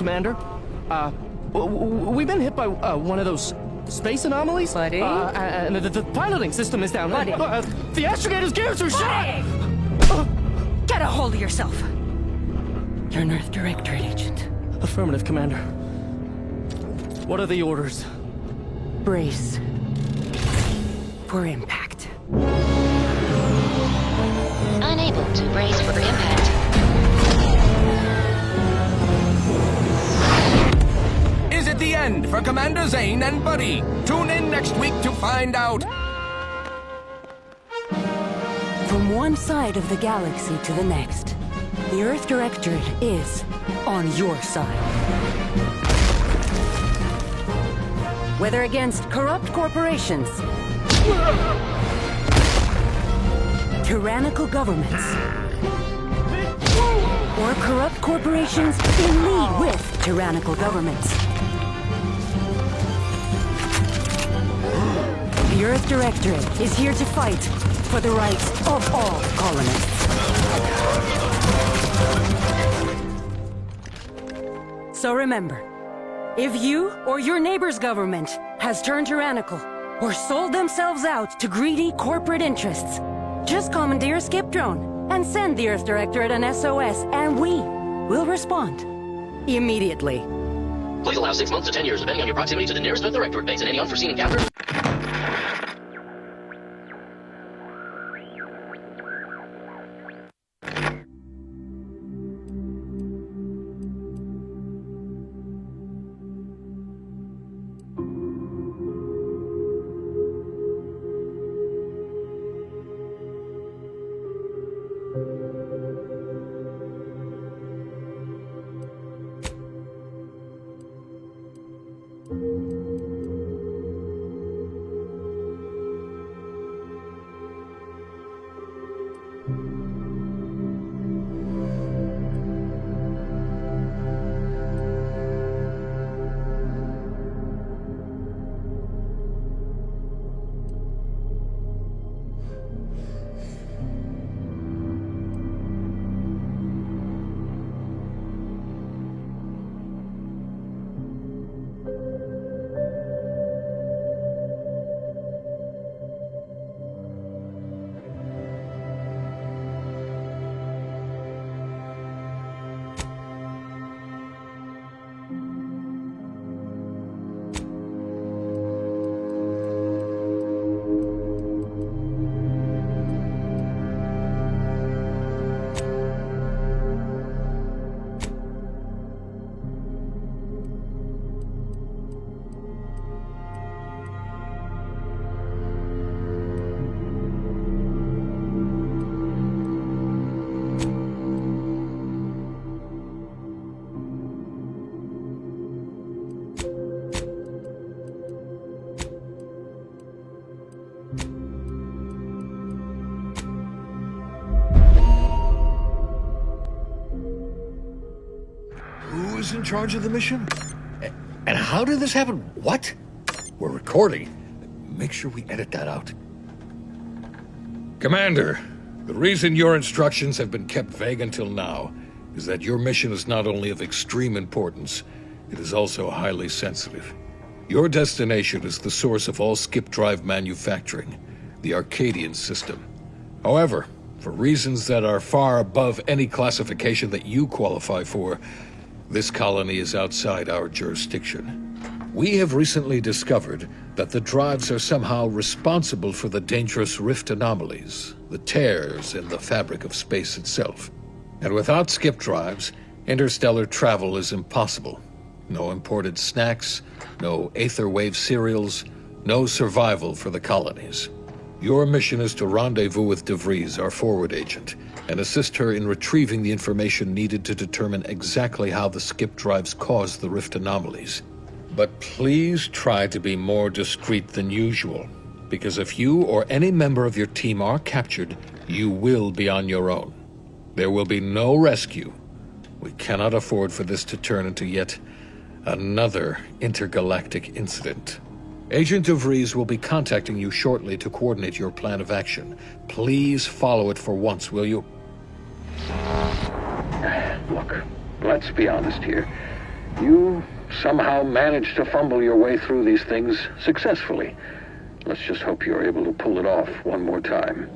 Commander. We've been hit by one of those space anomalies. Buddy? And the piloting system is down. Buddy? The astrogator's gears are shot! Get a hold of yourself! You're an Earth Directorate agent. Affirmative, Commander. What are the orders? Brace for impact. Unable to brace for impact. Is it the end for Commander Zane and Buddy? Tune in next week to find out. From one side of the galaxy to the next, the Earth Directorate is on your side. Whether against corrupt corporations, tyrannical governments, or corrupt corporations in league with tyrannical governments, the Earth Directorate is here to fight for the rights of all colonists. So remember, if you or your neighbor's government has turned tyrannical or sold themselves out to greedy corporate interests, just commandeer a skip drone and send the Earth Directorate an SOS, and we will respond immediately. Please allow 6 months to 10 years, depending on your proximity to the nearest Earth Directorate base and any unforeseen encounters. Who's in charge of the mission? And how did this happen? What? We're recording. Make sure we edit that out. Commander, the reason your instructions have been kept vague until now is that your mission is not only of extreme importance, it is also highly sensitive. Your destination is the source of all skip drive manufacturing, the Arcadian system. However, for reasons that are far above any classification that you qualify for, this colony is outside our jurisdiction. We have recently discovered that the drives are somehow responsible for the dangerous rift anomalies, the tears in the fabric of space itself. And without skip drives, interstellar travel is impossible. No imported snacks, no aether wave cereals, no survival for the colonies. Your mission is to rendezvous with DeVries, our forward agent, and assist her in retrieving the information needed to determine exactly how the skip drives caused the rift anomalies. But please try to be more discreet than usual, because if you or any member of your team are captured, you will be on your own. There will be no rescue. We cannot afford for this to turn into yet another intergalactic incident. Agent DeVries will be contacting you shortly to coordinate your plan of action. Please follow it for once, will you? Look, let's be honest here. You somehow managed to fumble your way through these things successfully. Let's just hope you're able to pull it off one more time.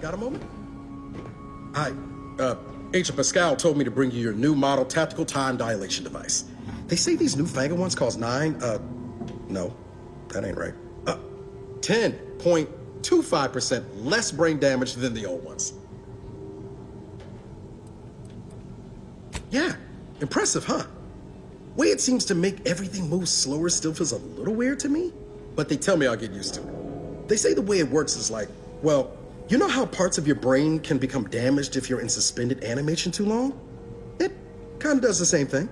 Got a moment? Hi. Agent Pascal told me to bring you your new model tactical time dilation device. They say these newfangled ones cost no, that ain't right. 10.25% less brain damage than the old ones. Yeah, impressive, huh? Way it seems to make everything move slower still feels a little weird to me, but they tell me I'll get used to it. They say the way it works is like, well, you know how parts of your brain can become damaged if you're in suspended animation too long? It kind of does the same thing.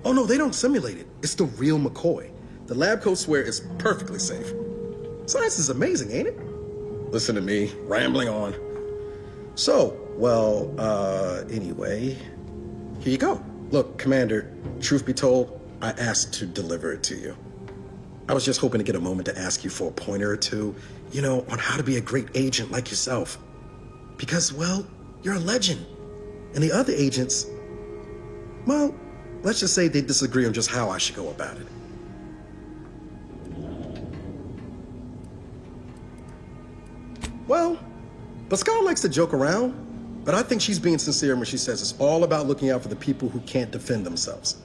Oh no, they don't simulate it. It's the real McCoy. The lab coats swear it's perfectly safe. Science is amazing, ain't it? Listen to me, rambling on. So, well, anyway, here you go. Look, Commander, truth be told, I asked to deliver it to you. I was just hoping to get a moment to ask you for a pointer or two, you know, on how to be a great agent like yourself. Because, well, you're a legend. And the other agents, well, let's just say they disagree on just how I should go about it. Well, Pascal likes to joke around, but I think she's being sincere when she says it's all about looking out for the people who can't defend themselves.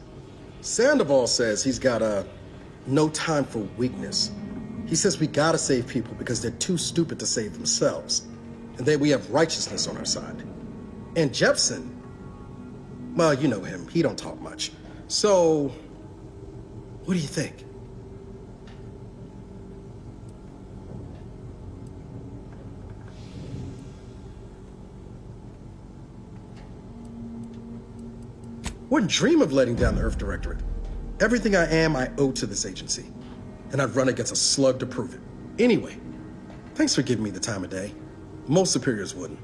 Sandoval says he's got no time for weakness. He says we gotta save people because they're too stupid to save themselves. And then we have righteousness on our side. And Jepson, well, you know him, he don't talk much. So, what do you think? Wouldn't dream of letting down the Earth Directorate. Everything I am, I owe to this agency. And I'd run against a slug to prove it. Anyway, thanks for giving me the time of day. Most superiors wouldn't.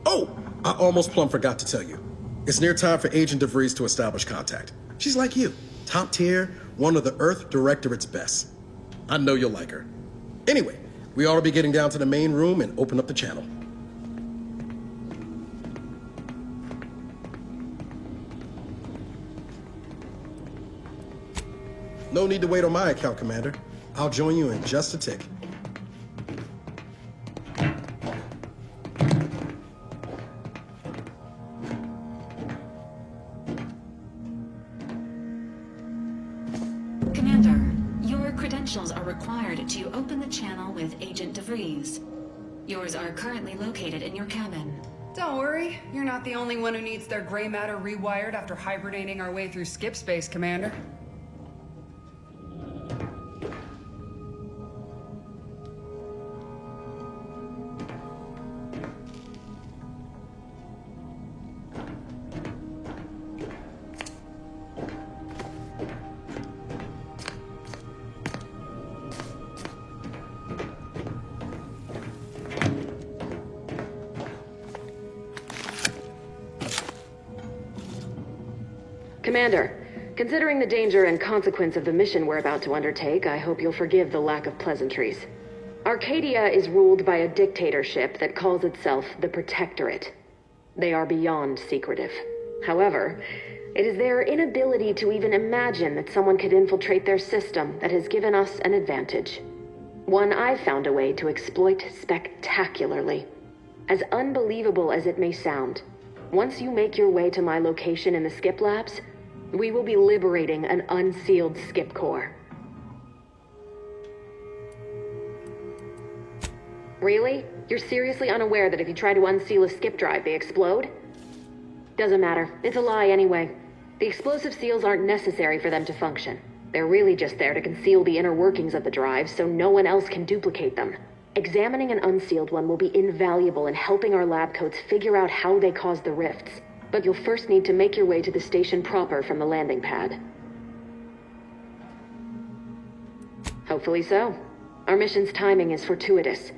Oh, I almost plumb forgot to tell you. It's near time for Agent DeVries to establish contact. She's like you, top tier, one of the Earth Directorate's best. I know you'll like her. Anyway, we ought to be getting down to the main room and open up the channel. No need to wait on my account, Commander. I'll join you in just a tick. Commander, your credentials are required to open the channel with Agent DeVries. Yours are currently located in your cabin. Don't worry, you're not the only one who needs their gray matter rewired after hibernating our way through skip space, Commander. Commander, considering the danger and consequence of the mission we're about to undertake, I hope you'll forgive the lack of pleasantries. Arcadia is ruled by a dictatorship that calls itself the Protectorate. They are beyond secretive. However, it is their inability to even imagine that someone could infiltrate their system that has given us an advantage. One I've found a way to exploit spectacularly. As unbelievable as it may sound, once you make your way to my location in the skip labs, we will be liberating an unsealed skip core. Really? You're seriously unaware that if you try to unseal a skip drive, they explode? Doesn't matter. It's a lie anyway. The explosive seals aren't necessary for them to function. They're really just there to conceal the inner workings of the drive so no one else can duplicate them. Examining an unsealed one will be invaluable in helping our lab coats figure out how they caused the rifts. But you'll first need to make your way to the station proper from the landing pad. Hopefully so. Our mission's timing is fortuitous.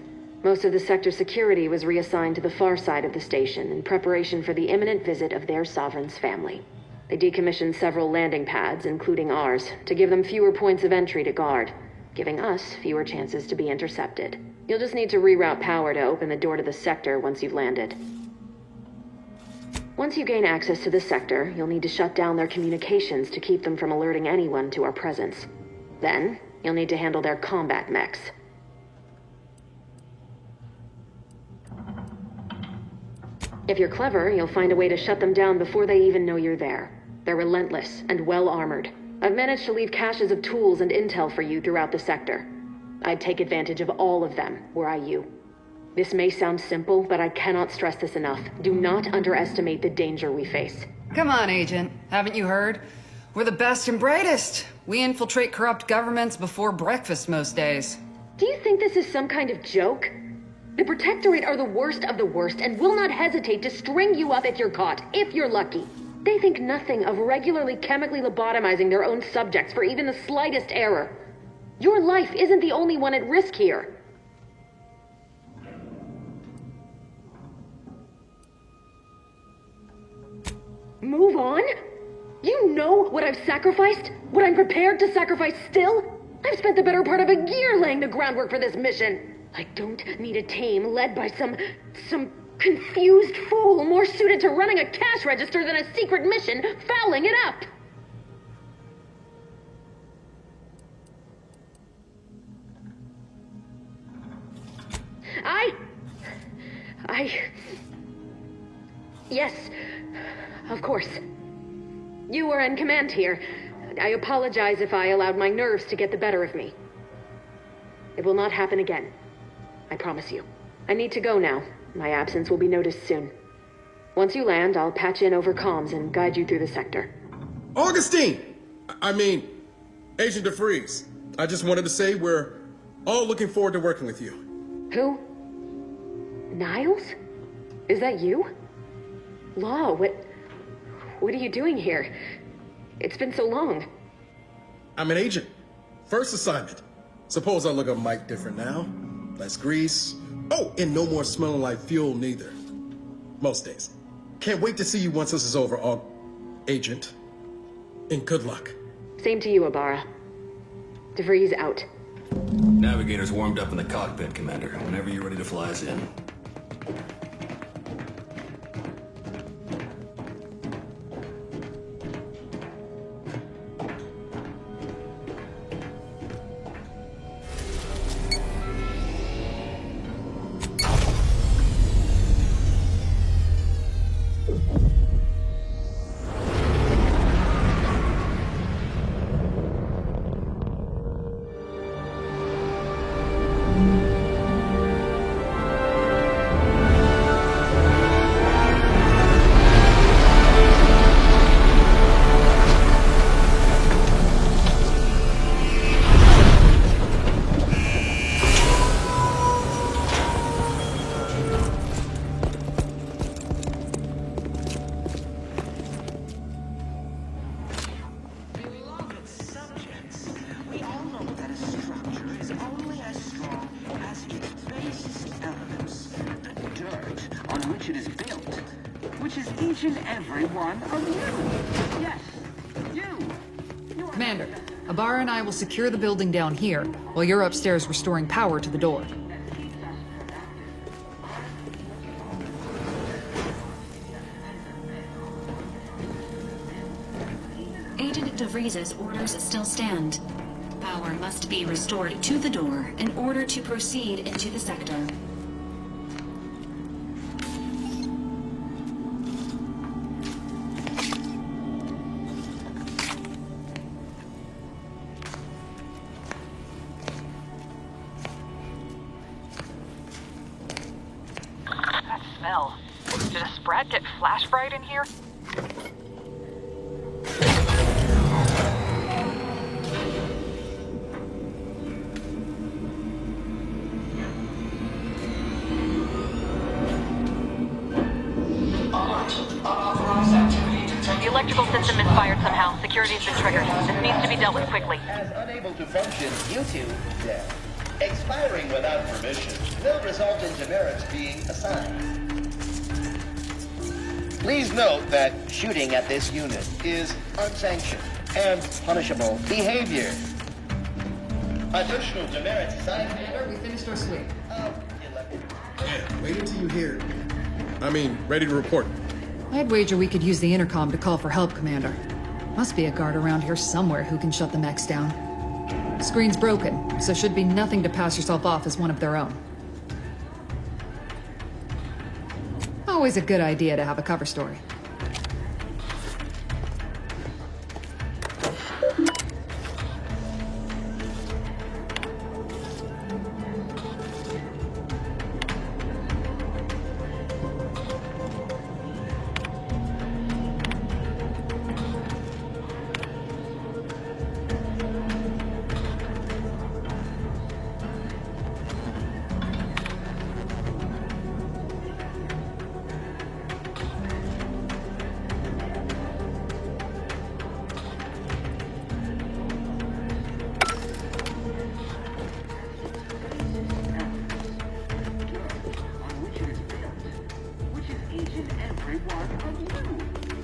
Most of the sector's security was reassigned to the far side of the station in preparation for the imminent visit of their sovereign's family. They decommissioned several landing pads, including ours, to give them fewer points of entry to guard, giving us fewer chances to be intercepted. You'll just need to reroute power to open the door to the sector once you've landed. Once you gain access to the sector, you'll need to shut down their communications to keep them from alerting anyone to our presence. Then, you'll need to handle their combat mechs. If you're clever, you'll find a way to shut them down before they even know you're there. They're relentless and well-armored. I've managed to leave caches of tools and intel for you throughout the sector. I'd take advantage of all of them, were I you. This may sound simple, but I cannot stress this enough. Do not underestimate the danger we face. Come on, Agent. Haven't you heard? We're the best and brightest. We infiltrate corrupt governments before breakfast most days. Do you think this is some kind of joke? The Protectorate are the worst of the worst and will not hesitate to string you up if you're caught, if you're lucky. They think nothing of regularly chemically lobotomizing their own subjects for even the slightest error. Your life isn't the only one at risk here. Move on? You know what I've sacrificed? What I'm prepared to sacrifice still? I've spent the better part of a year laying the groundwork for this mission. I don't need a team led by some confused fool more suited to running a cash register than a secret mission fouling it up. Yes, of course. You were in command here. I apologize if I allowed my nerves to get the better of me. It will not happen again. I promise you. I need to go now. My absence will be noticed soon. Once you land, I'll patch in over comms and guide you through the sector. Augustine! Agent DeFreeze. I just wanted to say we're all looking forward to working with you. Who? Niles? Is that you? Law, what are you doing here? It's been so long. I'm an agent. First assignment. Suppose I look a mite different now. Less grease. Oh, and no more smelling like fuel neither. Most days. Can't wait to see you once this is over, Agent. And good luck. Same to you, Ibarra. DeVries out. Navigator's warmed up in the cockpit, Commander. Whenever you're ready to fly us in. Commander, Ibarra and I will secure the building down here, while you're upstairs restoring power to the door. Agent DeVries' orders still stand. Power must be restored to the door in order to proceed into the sector. Did a sprat get flash fried in here? The electrical system misfired somehow. Security's been triggered. This needs to be dealt with quickly. As unable to function due to death. Expiring without permission will result in demerits being assigned. Please note that shooting at this unit is unsanctioned and punishable behavior. Additional demerits assigned. Commander, we finished our sweep. Yeah, wait until you hear. Ready to report. I'd wager we could use the intercom to call for help, Commander. Must be a guard around here somewhere who can shut the mechs down. Screen's broken, so should be nothing to pass yourself off as one of their own. Always a good idea to have a cover story.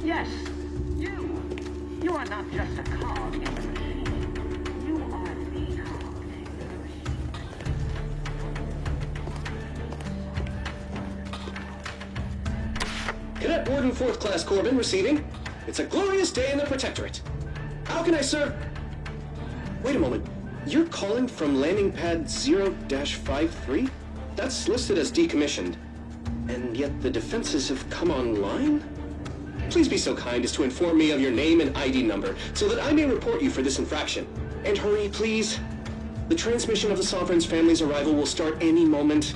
Yes, you. You are not just a cog in the machine. You are the cog in the machine. Cadet Warden 4th Class Corbin receiving. It's a glorious day in the Protectorate. How can I serve? Wait a moment. You're calling from landing pad 0-53? That's listed as decommissioned. And yet the defenses have come online? Please be so kind as to inform me of your name and ID number so that I may report you for this infraction. And hurry, please. The transmission of the Sovereign's family's arrival will start any moment.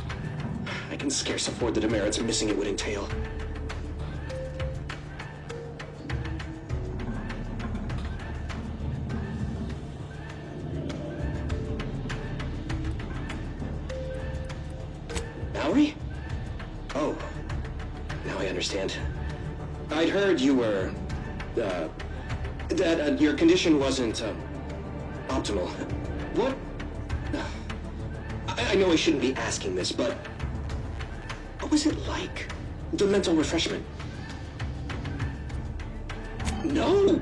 I can scarce afford the demerits missing it would entail. Mallory? Oh, now I understand. I'd heard you were, that your condition wasn't, optimal. What? I know I shouldn't be asking this, but what was it like? The mental refreshment? No!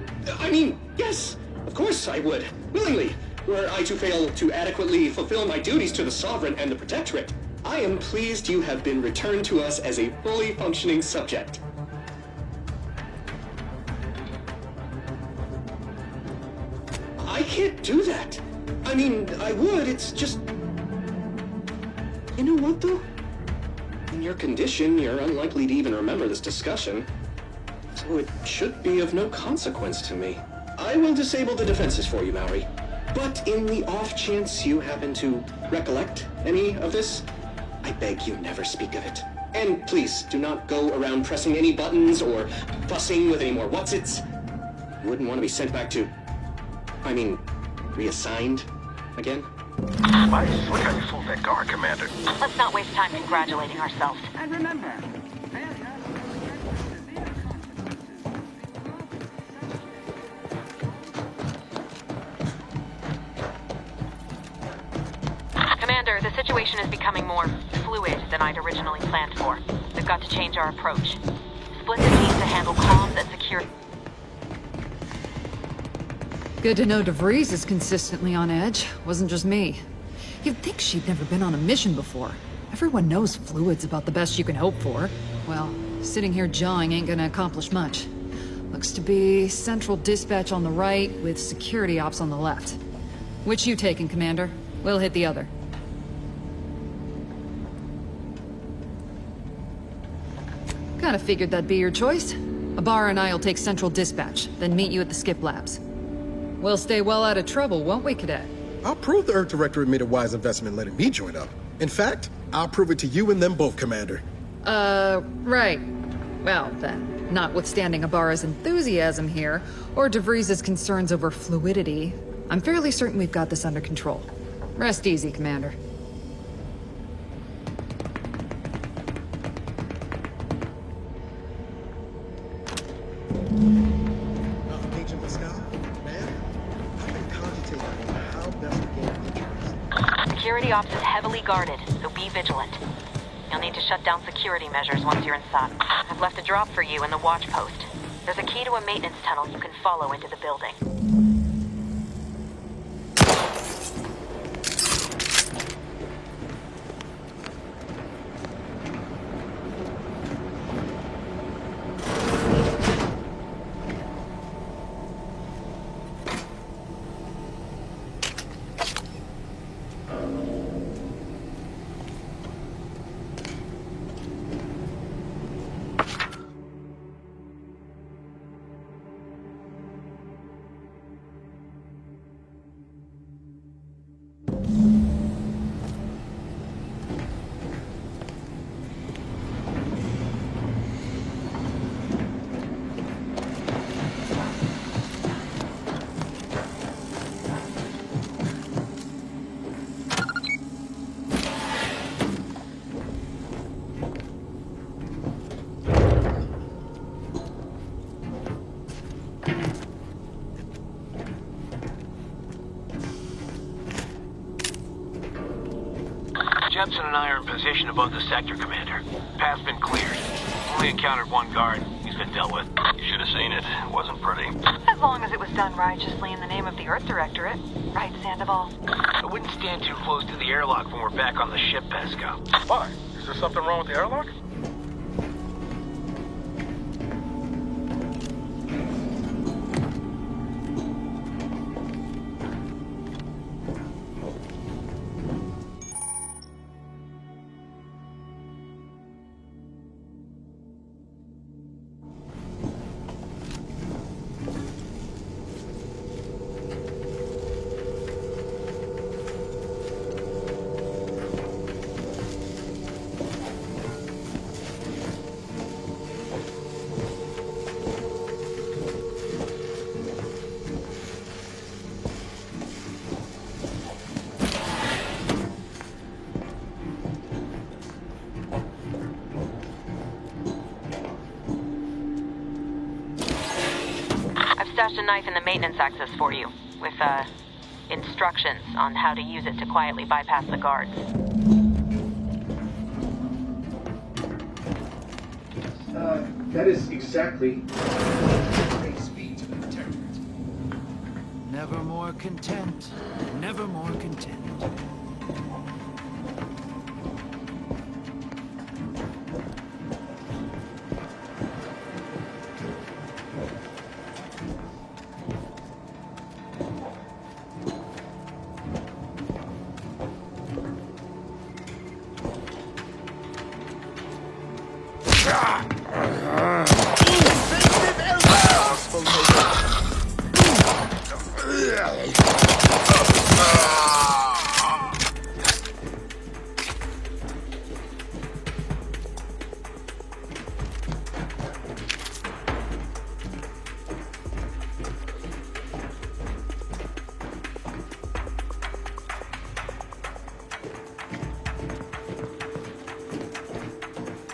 Yes! Of course I would. Willingly. Were I to fail to adequately fulfill my duties to the Sovereign and the Protectorate, I am pleased you have been returned to us as a fully functioning subject. I can't do that. I would, it's just... You know what, though? In your condition, you're unlikely to even remember this discussion. So it should be of no consequence to me. I will disable the defenses for you, Mallory. But in the off chance you happen to recollect any of this, I beg you never speak of it. And please, do not go around pressing any buttons or fussing with any more whatsits. You wouldn't want to be sent back to... reassigned again? Nice. Look how you fooled that guard, Commander. Let's not waste time congratulating ourselves. And remember, Commander, the situation is becoming more fluid than I'd originally planned for. We've got to change our approach. Split the team to handle comms and security. Good to know DeVries is consistently on edge. Wasn't just me. You'd think she'd never been on a mission before. Everyone knows fluid's about the best you can hope for. Well, sitting here jawing ain't gonna accomplish much. Looks to be central dispatch on the right with security ops on the left. Which you taking, Commander? We'll hit the other. Kinda figured that'd be your choice. Abar and I'll take central dispatch, then meet you at the skip labs. We'll stay well out of trouble, won't we, Cadet? I'll prove the Earth Directorate made a wise investment in letting me join up. In fact, I'll prove it to you and them both, Commander. Right. Well, then, notwithstanding Abar's enthusiasm here, or DeVries' concerns over fluidity, I'm fairly certain we've got this under control. Rest easy, Commander. security ops is heavily guarded, so be vigilant. You'll need to shut down security measures once you're inside. I've left a drop for you in the watch post. There's a key to a maintenance tunnel you can follow into the building. Jepson and I are in position above the sector, Commander. Path's been cleared. Only encountered one guard. He's been dealt with. You should have seen it. It wasn't pretty. As long as it was done righteously in the name of the Earth Directorate. Right, Sandoval? I wouldn't stand too close to the airlock when we're back on the ship, Pascal. Why? Is there something wrong with the airlock? Stashed a knife in the maintenance access for you, with, instructions on how to use it to quietly bypass the guards. That is exactly great speed to the detector. Never more content, never more content.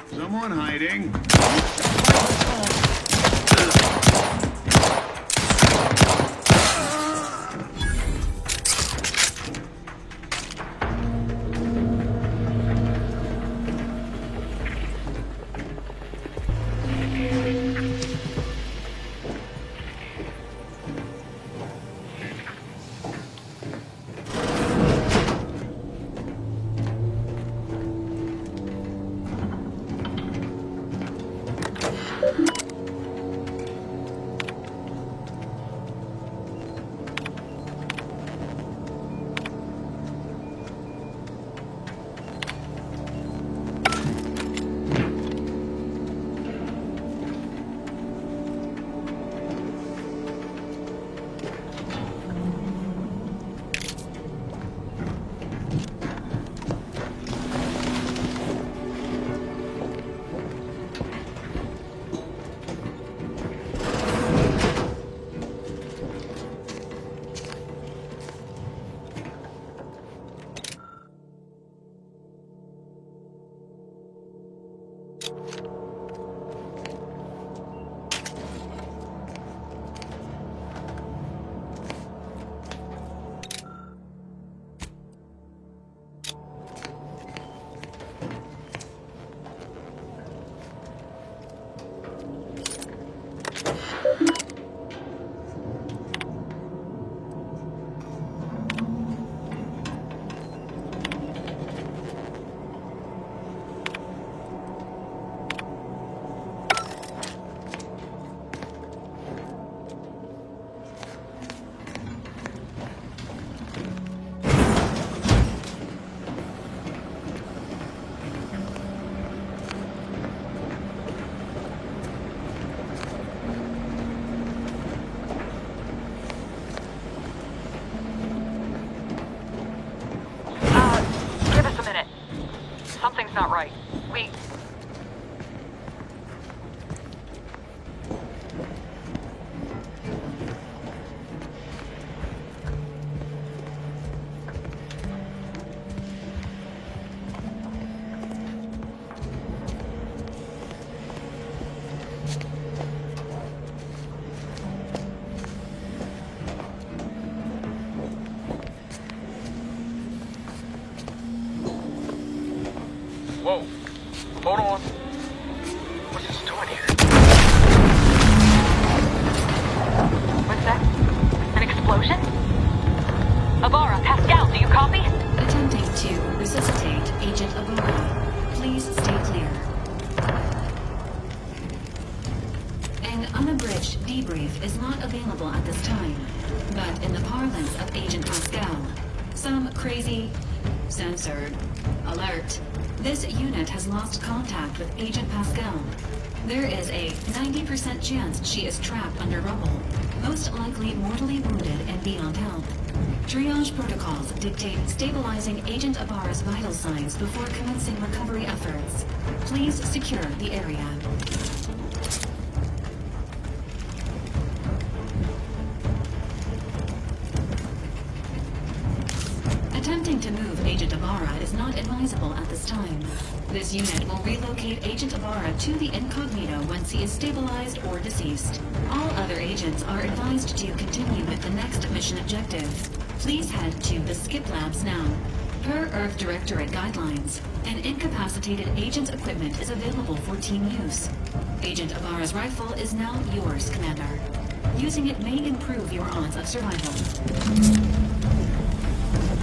Someone hiding. not right. We... Whoa. Hold on. What's this doing here? What's that? An explosion? Avara, Pascal, do you copy? Attempting to resuscitate Agent Abara. Please stay clear. An unabridged debrief is not available at this time, but in the parlance of Agent Pascal, some crazy, censored, alert. This unit has lost contact with Agent Pascal. There is a 90% chance she is trapped under rubble, most likely mortally wounded and beyond help. Triage protocols dictate stabilizing Agent Abara's vital signs before commencing recovery efforts. Please secure the area. Attempting to move Agent Abara is not advisable at this time. This unit will relocate Agent Abara to the incognito once he is stabilized or deceased. All other agents are advised to continue with the next mission objective. Please head to the Skip Labs now. Per Earth Directorate guidelines, an incapacitated agent's equipment is available for team use. Agent Abara's rifle is now yours, Commander. Using it may improve your odds of survival.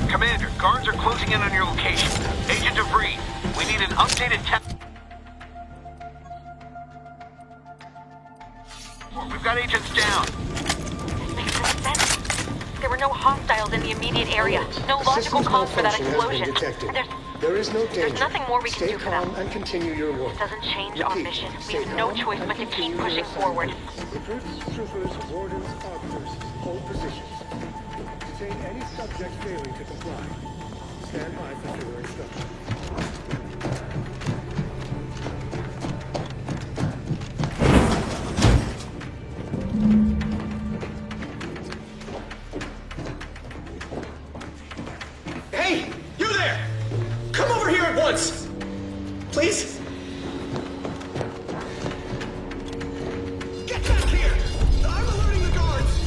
Commander, guards are closing in on your location. Agent DeVries, we need an updated We've got agents down. This makes no sense. There were no hostiles in the immediate area. No logical cause for that explosion. There is no danger. There's nothing more we can do for them. And continue your work. It doesn't change our mission. We have no choice but to keep pushing forward. Recruits, troopers, wardens, officers, hold positions. Detain any subject failing to comply. Stand by for further instructions. Hey! You there! Come over here at once! Please? Get back here! I'm alerting the guards!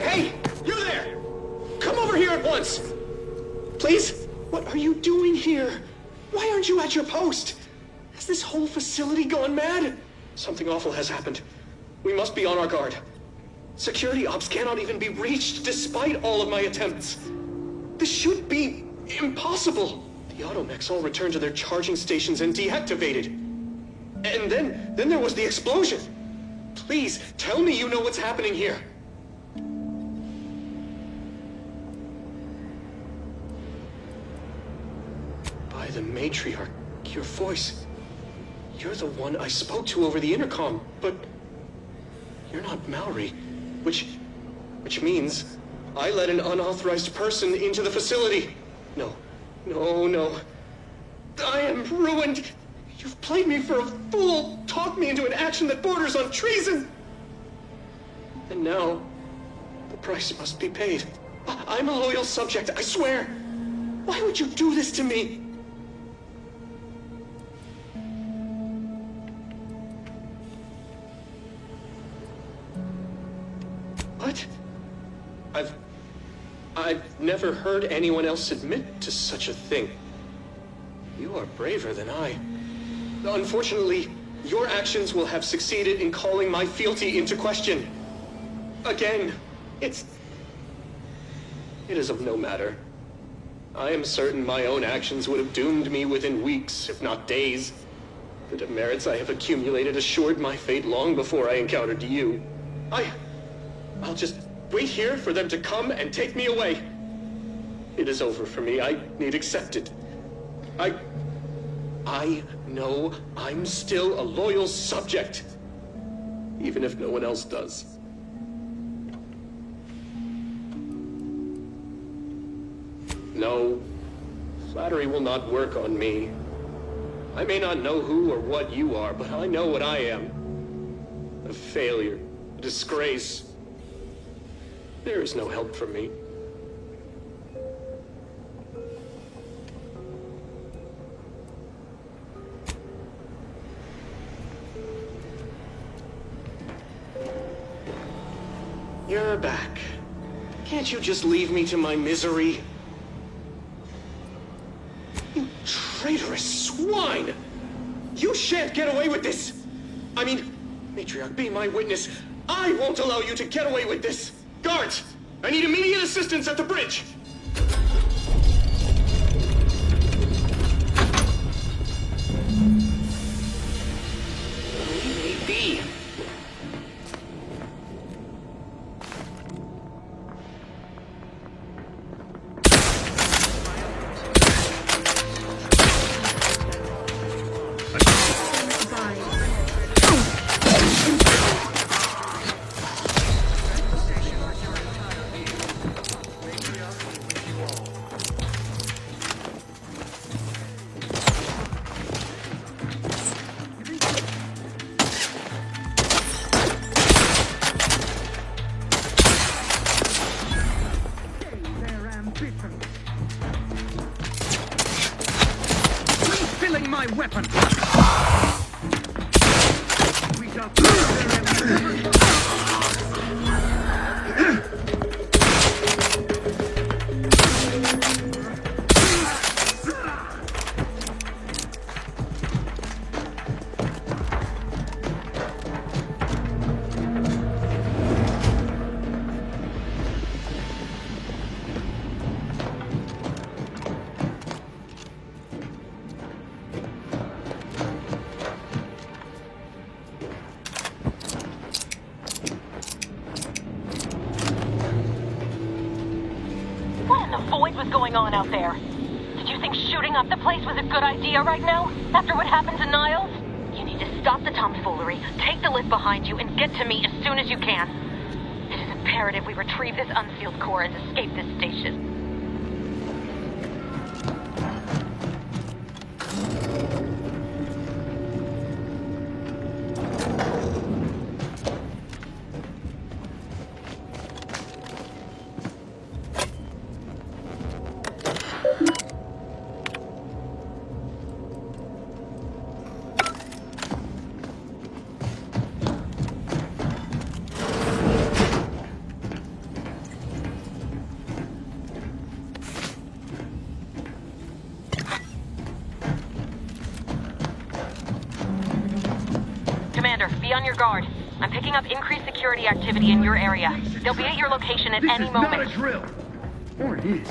Hey! You there! Come over here at once! Please? What are you doing here? Why aren't you at your post? Has this whole facility gone mad? Something awful has happened. We must be on our guard. Security ops cannot even be reached despite all of my attempts. This should be impossible. The automechs all returned to their charging stations and deactivated. And then there was the explosion. Please, tell me you know what's happening here. By the matriarch, your voice. You're the one I spoke to over the intercom, but you're not Maori, which means I let an unauthorized person into the facility. No. I am ruined. You've played me for a fool, talked me into an action that borders on treason. And now, the price must be paid. I'm a loyal subject, I swear. Why would you do this to me? What? I've never heard anyone else admit to such a thing. You are braver than I. Unfortunately, Your actions will have succeeded in calling my fealty into question. Again, it is of no matter. I am certain my own actions would have doomed me within weeks, if not days. The demerits I have accumulated assured my fate long before I encountered you. I'll just wait here for them to come and take me away. It is over for me. I need accept it. I know I'm still a loyal subject, even if no one else does. No, flattery will not work on me. I may not know who or what you are, but I know what I am. A failure, a disgrace. There is no help for me. You're back. Can't you just leave me to my misery? You traitorous swine! You shan't get away with this! I mean, Matriarch, be my witness. I won't allow you to get away with this! Guards! I need immediate assistance at the bridge! Leave me be. Refilling my weapon! We shall going on out there? Did you think shooting up the place was a good idea right now, after what happened to Niles? You need to stop the tomfoolery, take the lift behind you, and get to me as soon as you can. It is imperative we retrieve this unsealed core and escape this station. Commander, be on your guard. I'm picking up increased security activity in your area. They'll be at your location at any moment. This is not a drill! Or it is.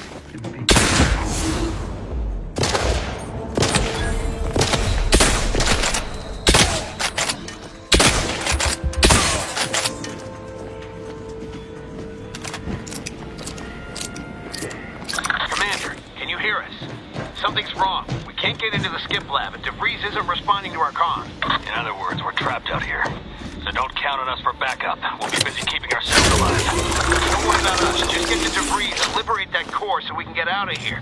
Commander, can you hear us? Something's wrong. We can't get into the skip lab, and DeVries isn't responding to our comms. In other words, we're trapped out here. So don't count on us for backup. We'll be busy keeping ourselves alive. Don't worry about us. Just get to DeVries and liberate that core so we can get out of here.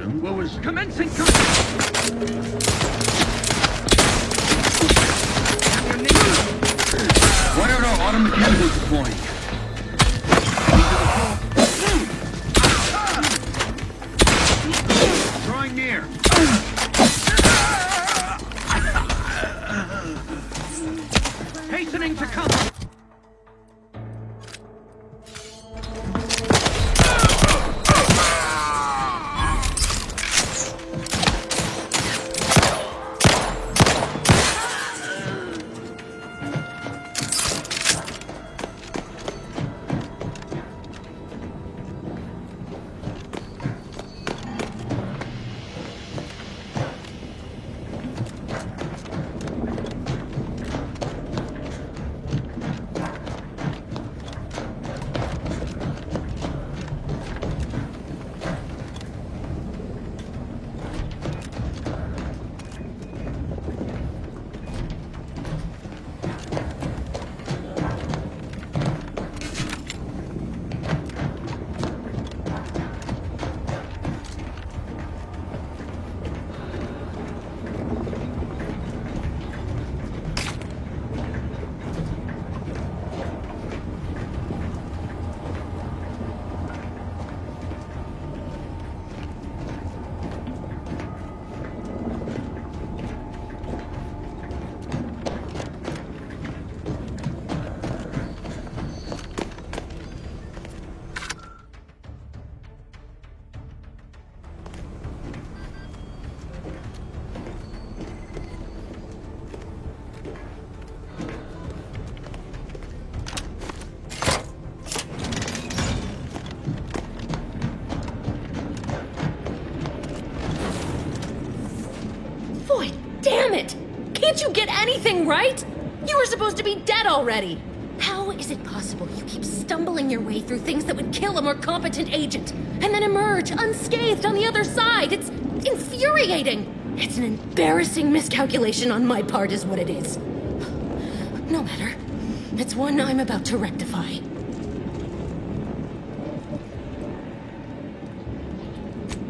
What was... Commencing What are our auto mechanicals deploying? Drawing near. hastening to cover. Can't you get anything right? You were supposed to be dead already. How is it possible you keep stumbling your way through things that would kill a more competent agent, and then emerge unscathed on the other side? It's infuriating. It's an embarrassing miscalculation on my part is what it is. No matter. It's one I'm about to rectify.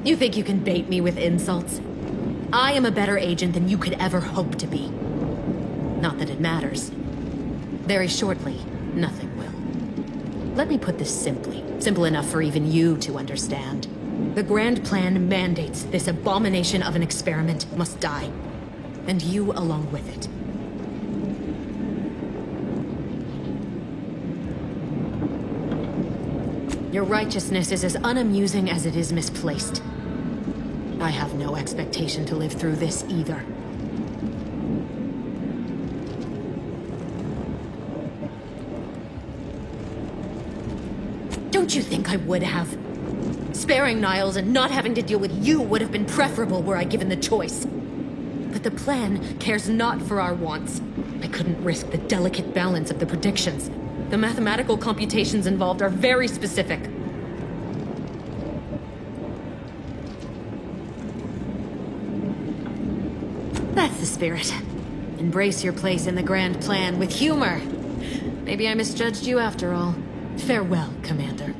You think you can bait me with insults? I am a better agent than you could ever hope to be. Not that it matters. Very shortly, nothing will. Let me put this simply. Simple enough for even you to understand. The grand plan mandates this abomination of an experiment must die. And you along with it. Your righteousness is as unamusing as it is misplaced. I have no expectation to live through this either. Don't you think I would have? Sparing Niles and not having to deal with you would have been preferable were I given the choice. But the plan cares not for our wants. I couldn't risk the delicate balance of the predictions. The mathematical computations involved are very specific. That's the spirit. Embrace your place in the grand plan with humor. Maybe I misjudged you after all. Farewell, Commander.